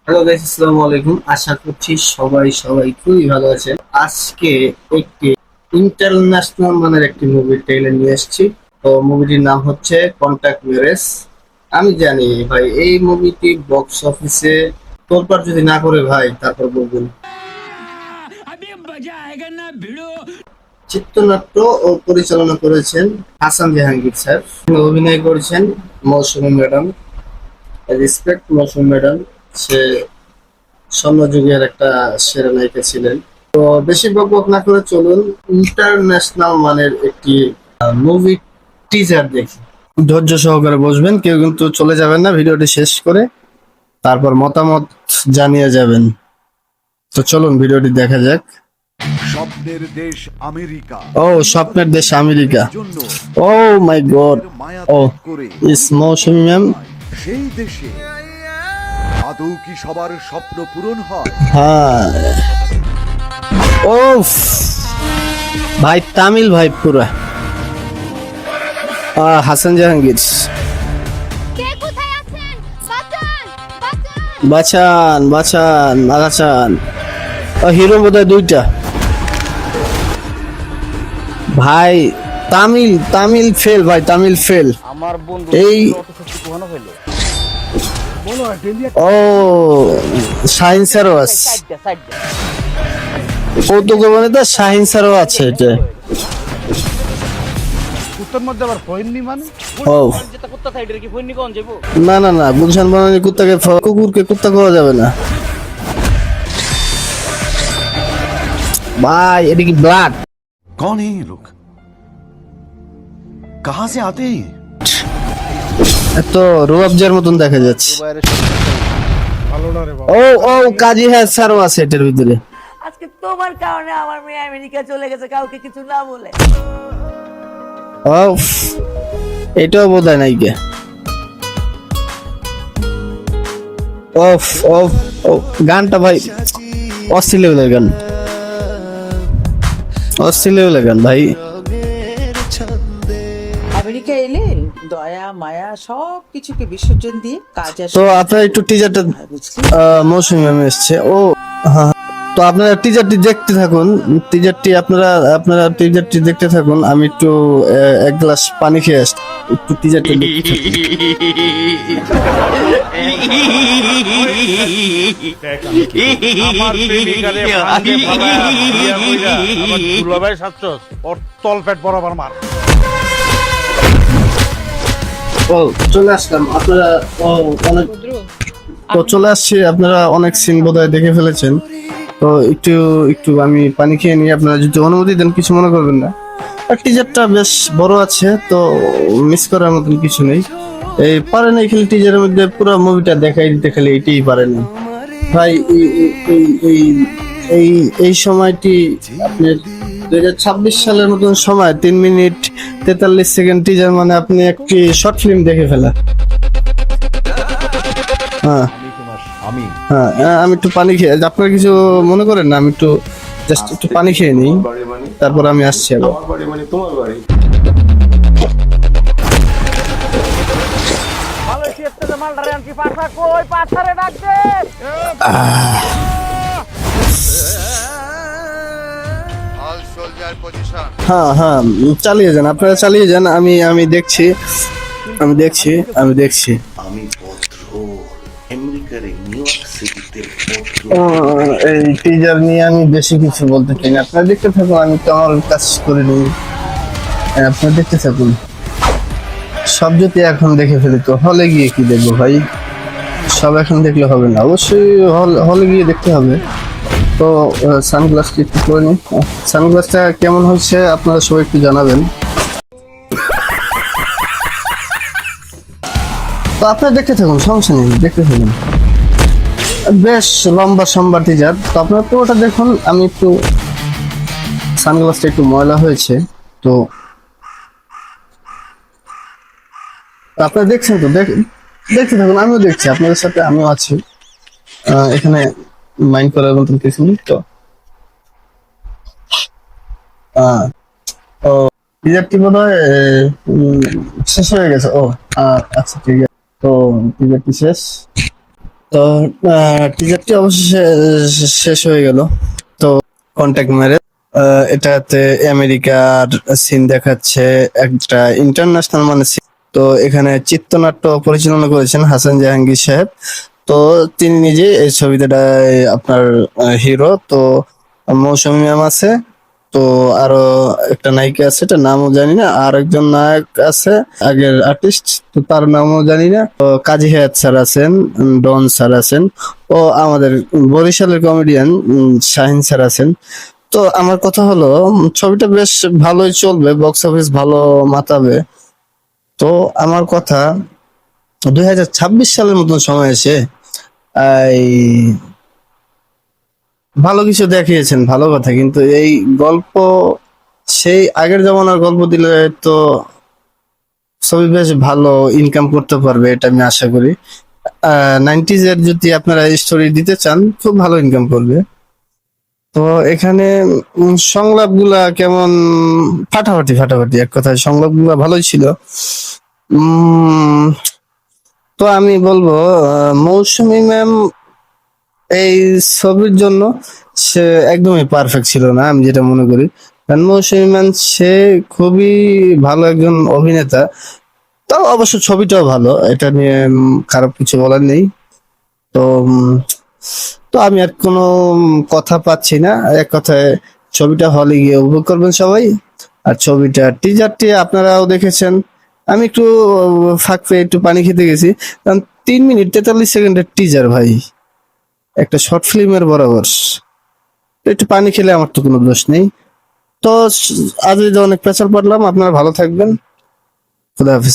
Hello guys, আসসালামু আলাইকুম। আশা করছি সবাই সবাই খুবই ভালো আছেন। আজকে একটি ইন্টারন্যাশনাল মানের একটি মুভির ট্রেলার নিয়ে এসেছি। তো মুভিটির নাম হচ্ছে কন্টাক্ট ম্যারেজ। আমি জানি ভাই এই মুভিটি বক্স অফিসে তোলপাড় যদি না করে ভাই তারপর বলবেন। চিত্রনাট্য ও পরিচালনা করেছেন হাসান জাহাঙ্গীর স্যার। অভিনয় করেছেন মৌসুমী ম্যাডাম। রেসপেক্ট মৌসুমী ম্যাডাম। সে স্বর্ণযুগের একটা সেরা নায়িকা ছিলেন। তো বেশি বকবক না করে চলুন ইন্টারন্যাশনাল মানের একটি মুভি টিজার দেখি। ধৈর্য সহকারে বসবেন, কেউ কিন্তু চলে যাবেন না ভিডিওটি শেষ করে, তারপর মতামত জানিয়ে যাবেন। তো চলুন ভিডিওটি দেখা যাক। স্বপ্নের দেশ আমেরিকা। ও স্বপ্নের দেশ আমেরিকা। জন্য ও মাই গড। মায়া ও ত্যাগ করে ইস মৌসুমী ম্যাম। সেই দেশে আদৌ কি সবার স্বপ্ন পূরণ হয়? হ্যাঁ। ও ভাই তামিল ভাই পুরা। হাসান জাহাঙ্গীর। কে কোথায় আছেন? বাঁচান! বাঁচান! বাঁচান বাঁচান বাঁচান। হিরো বোধহয় দুইটা। ভাই তামিল তামিল ফেল ভাই, তামিল ফেল। আমার বন্ধু এই অত শক্তি কোহানো হইলো ও শাহিন স্যারও আছে। সাইডটা কৌতুক মানে তো শাহিন স্যারও আছে এটা। কুত্তার মধ্যে আবার ফইননি মানে ও যেটা কুত্তা সাইডের কি ফইননি কোন যাবো না না না, গুলশান বানানি কুত্তাকে কুকুরকে কুত্তা করা যাবে না ভাই। এটা কি ব্লাড? कौन है ये लोग? कहां से आते हैं? এত রুয়াবজার মতন দেখা যাচ্ছে। ভালো না রে বাবা। ও ও কাজী হ্যাঁ স্যারও আছে এটার ভিতরে। আজকে তোমার কারণে আমার মেয়ে আমেরিকা চলে গেছে কাউকে কিছু না বলে। ও এটাও বোধ হয় নাই কে। ওফ ওফ ও গানটা ভাই অস্থির লেভেলের গান, অস্থির লেভেলের গান ভাই। আমেরিকা এলে দয়া মায়া সব কিছুকে বিসর্জন দিয়ে কাজ তো আপনারা একটু টিজারটা বুঝলি? মৌসুমী ম্যাম এসছে। ও হ্যাঁ, তো আপনারা টিজারটি দেখতে থাকুন। আপনারা টিজারটি দেখতে থাকুন। আমি একটু এক গ্লাস পানি খেয়ে আসছি। একটু টিজারটি দেখতে থাকুন। আমার প্রেমিকারে ফাঁদে ফালায়া বিয়া কইরা আবার দুলাভাই সাচ্চস ওর তল পেট বরাবর মার। ও চলে আসলাম। আপনারা অনেক তো চলে আসছি। আপনারা অনেক সিন বোধহয় দেখে ফেলেছেন। তো একটু একটু আমি পানি খেয়ে নিই, আপনারা যদি অনুমতি দেন কিছু মনে করবেন না। আর টিজারটা বেশ বড় আছে, তো মিস করার মতন কিছু নেই। এই পারে না খালি টিজারের মধ্যে পুরো মুভিটা দেখাই দিতে, খালি এটাই পারে না ভাই। এই এই এই সময়টি আপনার 2026 সালের মতন সময়, 3 মিনিট 43 সেকেন্ড টিজার, মানে আপনি একটি শর্ট ফিল্ম দেখে ফেলা। হ্যাঁ আমি হ্যাঁ, আমি একটু পানি খেয়ে, আপনারা কিছু মনে করেন না, আমি একটু জাস্ট একটু পানি খেয়ে নিই, তারপর আমি আসছি আবার। ভালো শিখতে মালটারে আনকি পাঠা কই পাঠারে ডাক দে। হ্যাঁ হ্যাঁ, চালিয়ে যান, আপনারা চালিয়ে যান। আমি দেখছি আমি দেখছি আমি দেখছি। আমি পত্র আমেরিকার নিউ ইয়র্ক সিটিতে এই টিজার নিয়ে আমি বেশি কিছু বলতে চাই না। আপনারা দেখতে থাকুন, আমি তো আমার কাজ করে নিই। আপনারা দেখতে থাকুন। সব যদি এখন দেখে ফেলি তো হলে গিয়ে কি দেখবো ভাই? সব এখন দেখলে হবে না, অবশ্যই হলে গিয়ে দেখতে হবে। তো সানগ্লাসটি একটু করে নিই। সানগ্লাসটা কেমন হচ্ছে আপনারা সবাই একটু জানাবেন। তো আপনারা দেখতে থাকুন, সমস্যা নেই, দেখতে থাকুন। বেশ লম্বা সম্বার টিজার, তো আপনারা পুরোটা দেখুন। আমি একটু সানগ্লাসটা একটু ময়লা হয়েছে, তো আপনারা দেখছেন তো দেখতে থাকুন। আমিও দেখছি, আপনাদের সাথে আমিও আছি এখানে, মাইন্ড করার মতন কিছু নেই। তো ও টিজারটি বোধ হয় শেষ হয়ে গেছে। ও আচ্ছা ঠিক আছে, তো টিজারটি শেষ। তো টিজারটি অবশেষে শেষ হয়ে গেল। তো কন্ট্যাক্ট ম্যারেজ, এটাতে আমেরিকার সিন দেখাচ্ছে, একটা ইন্টারন্যাশনাল মানে scene। তো এখানে চিত্রনাট্য পরিচালনা করেছেন হাসান জাহাঙ্গীর সাহেব। তো তিনি নিজে এই ছবিতে আপনার হিরো। তো মৌসুমী ম্যাম আছে, তো আরো একটা নায়িকা আছে, এটা নামও জানি না, আর একজন নায়ক আছে আগের আর্টিস্ট, তো তার নামও জানি না। তো কাজী হায়াত স্যার আছেন, ডন স্যার আছেন, ও আমাদের বরিশালের কমেডিয়ান শাহিন স্যার আছেন। তো আমার কথা হলো ছবিটা বেশ ভালোই চলবে, বক্স অফিস ভালো মাতাবে। তো আমার কথা 2026 সালের মতন সময় এসে এই ভালো কিছু দেখিয়েছেন, ভালো কথা, কিন্তু এই গল্প সেই আগের জমানার গল্প দিলে তো ছবি বেশ ভালো ইনকাম করতে পারবে, এটা আমি আশা করি। 90s এর যদি আপনারা স্টোরি দিতে চান, খুব ভালো ইনকাম করবে। তো এখানে সংলাপগুলা কেমন ফাটাফাটি ফাটাফাটি, এক কথায় সংলাপগুলা ভালোই ছিল। উম, তো আমি বলবো মৌসুমী ম্যাম এই ছবির জন্য সে একদমই পারফেক্ট ছিল না, আমি যেটা মনে করি। কারণ মৌসুমী ম্যাম সে খুবই ভালো একজন অভিনেতা। তাও অবশ্য ছবিটাও ভালো, এটা নিয়ে খারাপ কিছু বলার নেই। তো তো আমি আর কোনো কথা পাচ্ছি না, এক কথায় ছবিটা হলে গিয়ে উপভোগ করবেন সবাই। আর ছবিটা টিজারটি আপনারাও দেখেছেন। আমি একটু ফাঁক পেয়ে একটু পানি খেতে গেছি, কারণ 3 মিনিট 43 সেকেন্ডের টিজার ভাই, একটা শর্ট ফিল্মের বরাবর। তো একটু পানি খেলে আমার তো কোনো দোষ নেই। তো আজ অনেক পেঁচাল পারলাম, আপনারা ভালো থাকবেন, খুদা হাফেজ।